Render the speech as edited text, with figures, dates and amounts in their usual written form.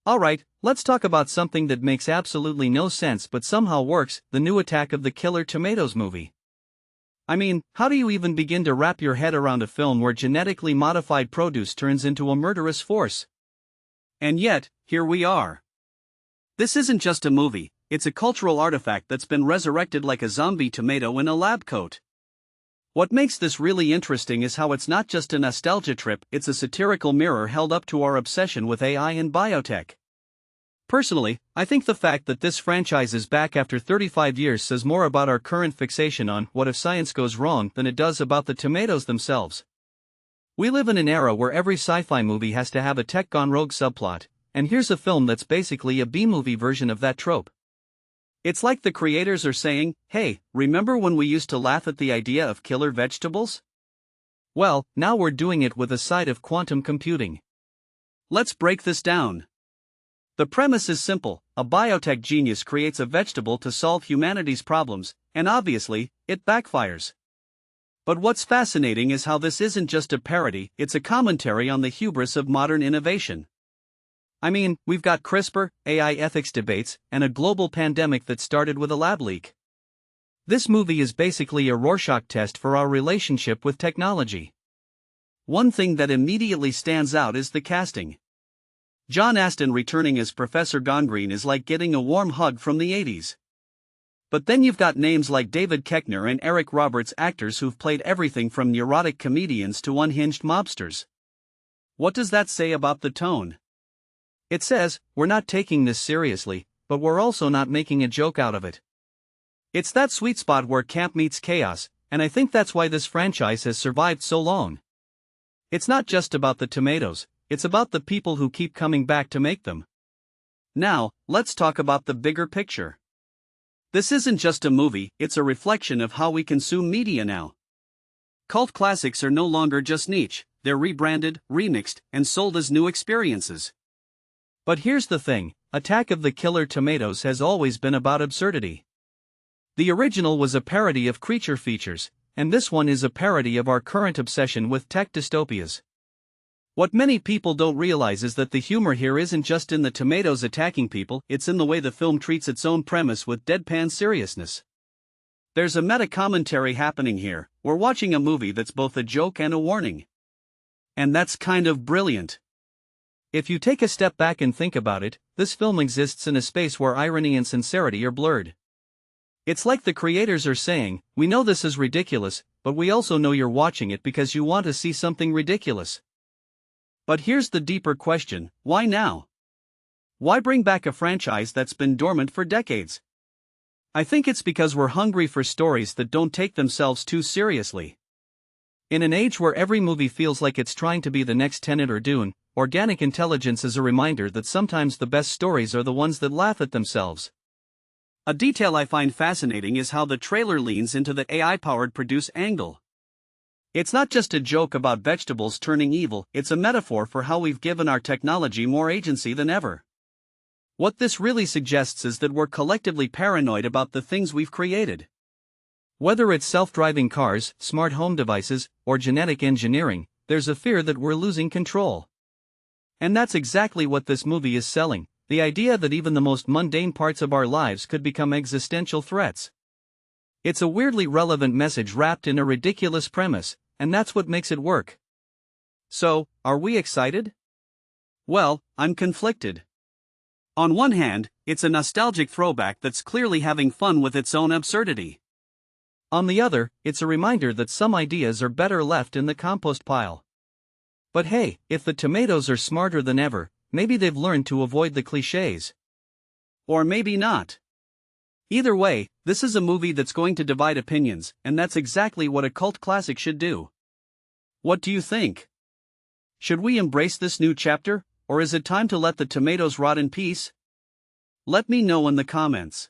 Alright, let's talk about something that makes absolutely no sense but somehow works, the new Attack of the Killer Tomatoes movie. I mean, how do you even begin to wrap your head around a film where genetically modified produce turns into a murderous force? And yet, here we are. This isn't just a movie, it's a cultural artifact that's been resurrected like a zombie tomato in a lab coat. What makes this really interesting is how it's not just a nostalgia trip, it's a satirical mirror held up to our obsession with AI and biotech. Personally, I think the fact that this franchise is back after 35 years says more about our current fixation on what if science goes wrong than it does about the tomatoes themselves. We live in an era where every sci-fi movie has to have a tech gone rogue subplot, and here's a film that's basically a B-movie version of that trope. It's like the creators are saying, hey, remember when we used to laugh at the idea of killer vegetables? Well, now we're doing it with a side of quantum computing. Let's break this down. The premise is simple: a biotech genius creates a vegetable to solve humanity's problems, and obviously, it backfires. But what's fascinating is how this isn't just a parody, it's a commentary on the hubris of modern innovation. I mean, we've got CRISPR, AI ethics debates, and a global pandemic that started with a lab leak. This movie is basically a Rorschach test for our relationship with technology. One thing that immediately stands out is the casting. John Astin returning as Professor Gangrene is like getting a warm hug from the 80s. But then you've got names like David Koechner and Eric Roberts, actors who've played everything from neurotic comedians to unhinged mobsters. What does that say about the tone? It says, we're not taking this seriously, but we're also not making a joke out of it. It's that sweet spot where camp meets chaos, and I think that's why this franchise has survived so long. It's not just about the tomatoes, it's about the people who keep coming back to make them. Now, let's talk about the bigger picture. This isn't just a movie, it's a reflection of how we consume media now. Cult classics are no longer just niche, they're rebranded, remixed, and sold as new experiences. But here's the thing, Attack of the Killer Tomatoes has always been about absurdity. The original was a parody of creature features, and this one is a parody of our current obsession with tech dystopias. What many people don't realize is that the humor here isn't just in the tomatoes attacking people, it's in the way the film treats its own premise with deadpan seriousness. There's a meta-commentary happening here, we're watching a movie that's both a joke and a warning. And that's kind of brilliant. If you take a step back and think about it, this film exists in a space where irony and sincerity are blurred. It's like the creators are saying, we know this is ridiculous, but we also know you're watching it because you want to see something ridiculous. But here's the deeper question, why now? Why bring back a franchise that's been dormant for decades? I think it's because we're hungry for stories that don't take themselves too seriously. In an age where every movie feels like it's trying to be the next Tenet or Dune, organic intelligence is a reminder that sometimes the best stories are the ones that laugh at themselves. A detail I find fascinating is how the trailer leans into the AI-powered produce angle. It's not just a joke about vegetables turning evil, it's a metaphor for how we've given our technology more agency than ever. What this really suggests is that we're collectively paranoid about the things we've created. Whether it's self-driving cars, smart home devices, or genetic engineering, there's a fear that we're losing control. And that's exactly what this movie is selling, the idea that even the most mundane parts of our lives could become existential threats. It's a weirdly relevant message wrapped in a ridiculous premise, and that's what makes it work. So, are we excited? Well, I'm conflicted. On one hand, it's a nostalgic throwback that's clearly having fun with its own absurdity. On the other, it's a reminder that some ideas are better left in the compost pile. But hey, if the tomatoes are smarter than ever, maybe they've learned to avoid the clichés. Or maybe not. Either way, this is a movie that's going to divide opinions, and that's exactly what a cult classic should do. What do you think? Should we embrace this new chapter, or is it time to let the tomatoes rot in peace? Let me know in the comments.